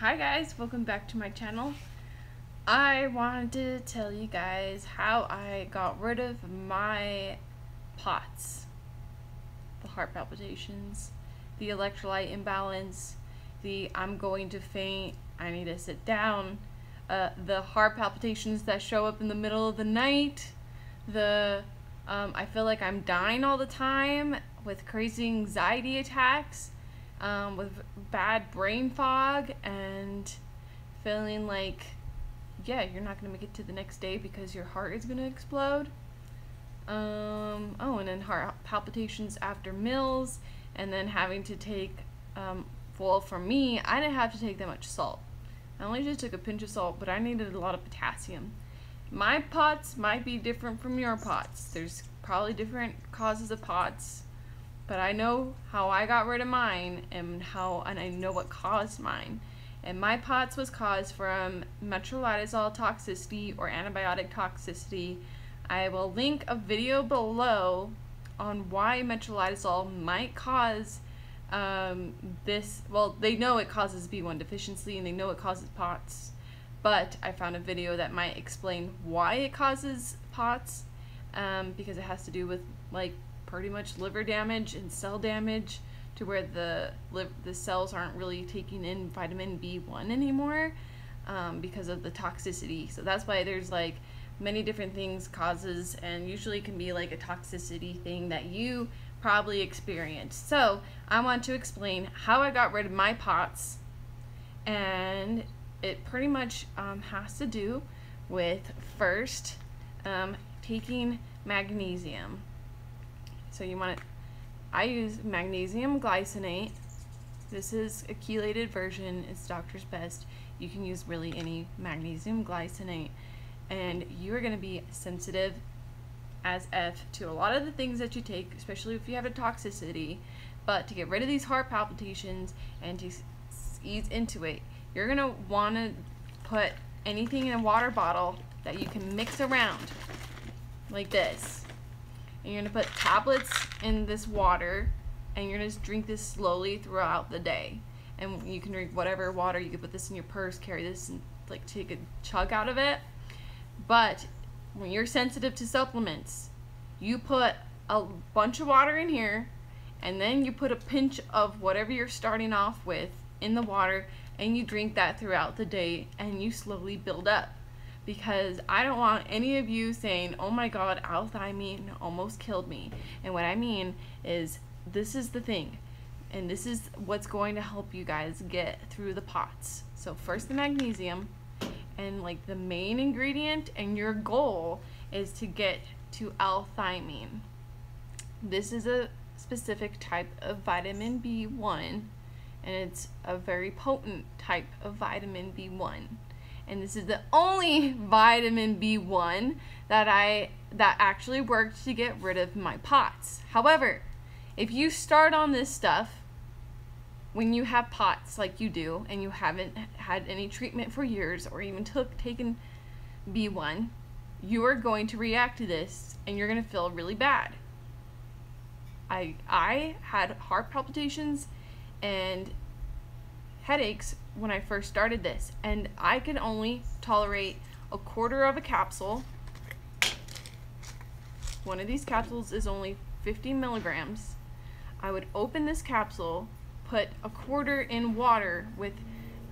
Hi guys, welcome back to my channel. I wanted to tell you guys how I got rid of my POTS, the heart palpitations, the electrolyte imbalance, the I'm going to faint, I need to sit down, the heart palpitations that show up in the middle of the night, I feel like I'm dying all the time with crazy anxiety attacks, with bad brain fog, and feeling like, yeah, you're not going to make it to the next day because your heart is going to explode. And then heart palpitations after meals, and then having to take, well, for me, I didn't have to take that much salt. I only just took a pinch of salt, but I needed a lot of potassium. My POTS might be different from your POTS. There's probably different causes of POTS, but I know how I got rid of mine and I know what caused mine. And my POTS was caused from metronidazole toxicity or antibiotic toxicity. I will link a video below on why metronidazole might cause this. Well, they know it causes B1 deficiency and they know it causes POTS, but I found a video that might explain why it causes POTS, because it has to do with like pretty much liver damage and cell damage to where the cells aren't really taking in vitamin B1 anymore, because of the toxicity. So that's why there's like many different things causes, and usually it can be like a toxicity thing that you probably experienced. So I want to explain how I got rid of my POTS, and it pretty much has to do with first taking magnesium. So you want to, I use magnesium glycinate. This is a chelated version. It's doctor's best. You can use really any magnesium glycinate, and you are going to be sensitive as F to a lot of the things that you take, especially if you have a toxicity. But to get rid of these heart palpitations and to ease into it, you're going to want to put anything in a water bottle that you can mix around like this. And you're going to put tablets in this water, and you're going to just drink this slowly throughout the day. And you can drink whatever water. You can put this in your purse, carry this, and like take a chug out of it. But when you're sensitive to supplements, you put a bunch of water in here, and then you put a pinch of whatever you're starting off with in the water, and you drink that throughout the day, and you slowly build up. Because I don't want any of you saying, oh my god, Allthiamine almost killed me. And what I mean is, this is the thing, and this is what's going to help you guys get through the POTS. So first the magnesium, and like the main ingredient and your goal is to get to Allthiamine. This is a specific type of vitamin B1, and it's a very potent type of vitamin B1. And this is the only vitamin B1 that actually worked to get rid of my POTS. However, if you start on this stuff when you have POTS like you do, and you haven't had any treatment for years or even taken B1, you are going to react to this and you're going to feel really bad. I had heart palpitations and headaches when I first started this, and I could only tolerate a quarter of a capsule. One of these capsules is only 50 milligrams. I would open this capsule, put a quarter in water with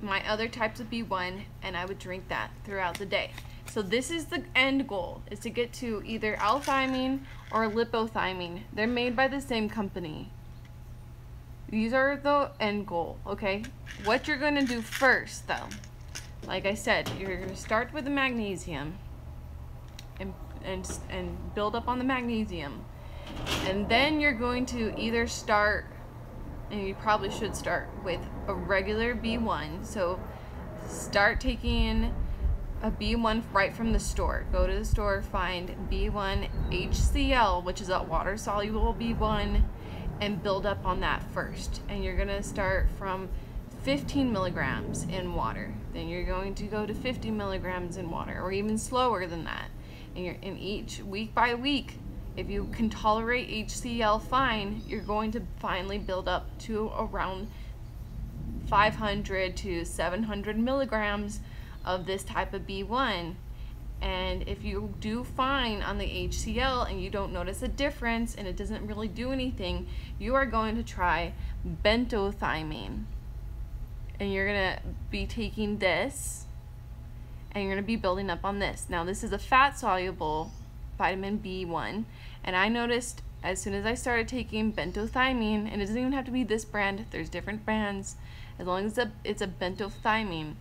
my other types of B1, and I would drink that throughout the day. So this is the end goal, is to get to either Allthiamine or lipothiamine. They're made by the same company. These are the end goal, okay? What you're going to do first, though, like I said, you're going to start with the magnesium and build up on the magnesium. And then you're going to either start, and you probably should start with a regular B1. So start taking a B1 right from the store. Go to the store, find B1 HCL, which is a water-soluble B1, and build up on that first. And you're going to start from 15 milligrams in water. Then you're going to go to 50 milligrams in water, or even slower than that. And you're in each week by week. If you can tolerate HCL fine, you're going to finally build up to around 500 to 700 milligrams of this type of B1. And if you do fine on the HCL and you don't notice a difference and it doesn't really do anything, you are going to try benfothiamine. And you're going to be taking this and you're going to be building up on this. Now this is a fat soluble vitamin B1, and I noticed as soon as I started taking benfothiamine, and it doesn't even have to be this brand, there's different brands, as long as it's a benfothiamine,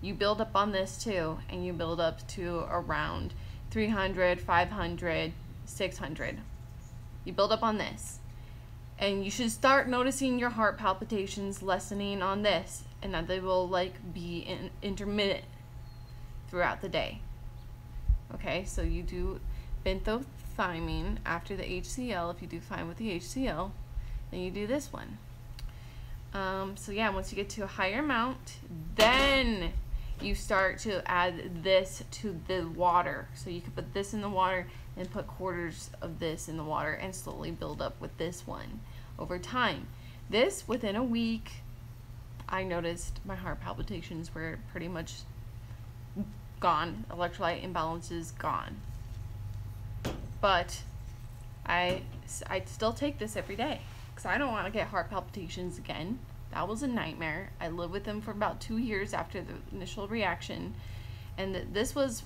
you build up on this too, and you build up to around 300, 500, 600. You build up on this. And you should start noticing your heart palpitations lessening on this, and that they will like be intermittent throughout the day. Okay, so you do benfothiamine after the HCL. If you do fine with the HCL, then you do this one. So yeah, once you get to a higher amount, then you start to add this to the water. So you can put this in the water and put quarters of this in the water and slowly build up with this one over time. This, within a week, I noticed my heart palpitations were pretty much gone. Electrolyte imbalances gone. But I still take this every day because I don't want to get heart palpitations again. That was a nightmare. I lived with them for about 2 years after the initial reaction, and this was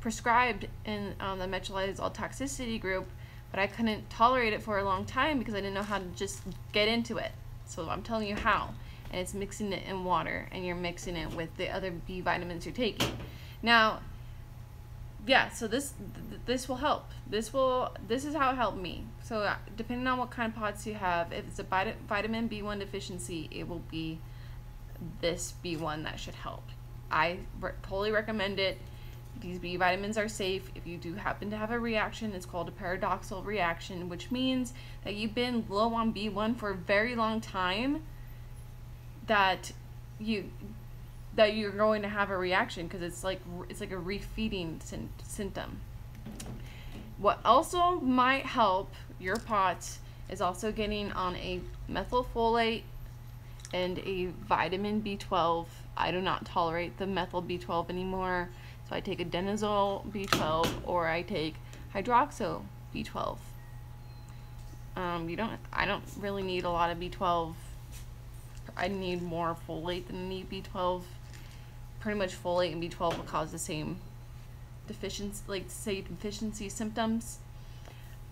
prescribed in the metronidazole toxicity group, but I couldn't tolerate it for a long time because I didn't know how to just get into it. So I'm telling you how, and it's mixing it in water, and you're mixing it with the other B vitamins you're taking. Now, yeah, so this will help. This is how it helped me. So depending on what kind of pots you have, if it's a vitamin B1 deficiency, it will be this B1 that should help. I totally recommend it. These B vitamins are safe. If you do happen to have a reaction, it's called a paradoxical reaction, which means that you've been low on B1 for a very long time, that you're going to have a reaction because it's like a refeeding symptom. What also might help your pots is also getting on a methylfolate and a vitamin B12. I do not tolerate the methyl B12 anymore, so I take a adenosine B12 or I take hydroxy B12. I don't really need a lot of B12. I need more folate than I need B12. Pretty much folate and B12 will cause the same deficiency symptoms.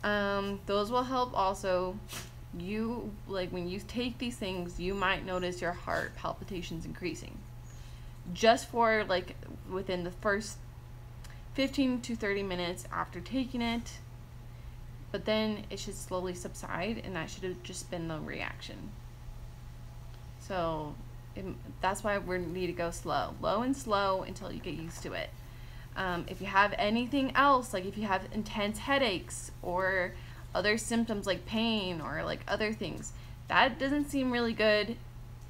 Those will help also. When you take these things, you might notice your heart palpitations increasing just for within the first 15 to 30 minutes after taking it, but then it should slowly subside, and that should have just been the reaction. So that's why we need to go low and slow until you get used to it. If you have anything else, like if you have intense headaches or other symptoms like pain or other things, that doesn't seem really good.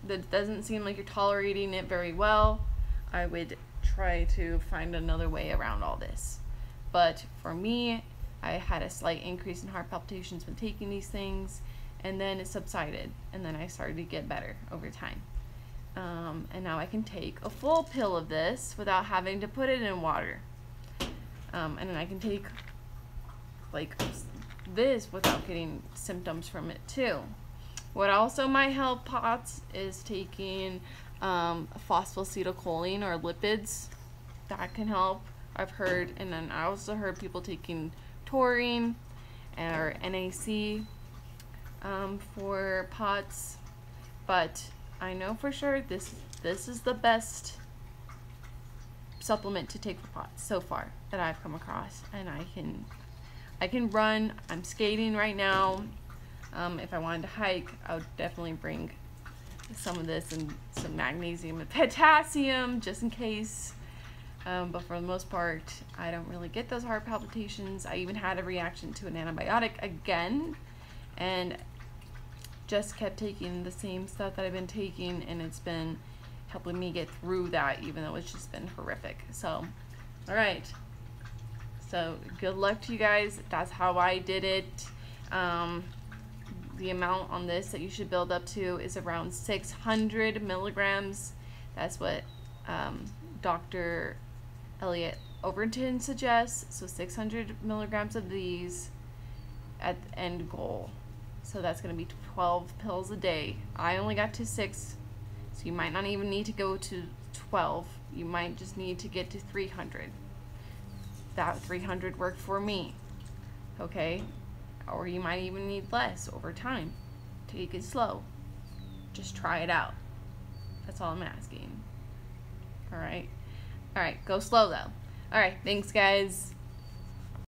That doesn't seem like you're tolerating it very well. I would try to find another way around all this. But for me, I had a slight increase in heart palpitations when taking these things, and then it subsided, and then I started to get better over time. And now I can take a full pill of this without having to put it in water. And then I can take this without getting symptoms from it too. What also might help POTS is taking phosphatidylcholine or lipids. That can help, I've heard. And then I also heard people taking taurine or NAC for POTS. But I know for sure this is the best supplement to take for POTS so far that I've come across, and I can run. I'm skating right now. If I wanted to hike, I would definitely bring some of this and some magnesium and potassium just in case. But for the most part, I don't really get those heart palpitations. I even had a reaction to an antibiotic again, and just kept taking the same stuff that I've been taking, and it's been helping me get through that, even though it's just been horrific. So, all right. So good luck to you guys. That's how I did it. the amount on this that you should build up to is around 600 milligrams. That's what Dr. Elliot Overton suggests. So 600 milligrams of these at the end goal. So that's going to be 12 pills a day. I only got to 6, so you might not even need to go to 12. You might just need to get to 300. That 300 worked for me. Okay? Or you might even need less over time. Take it slow. Just try it out. That's all I'm asking. Alright? Alright, go slow though. Alright, thanks guys.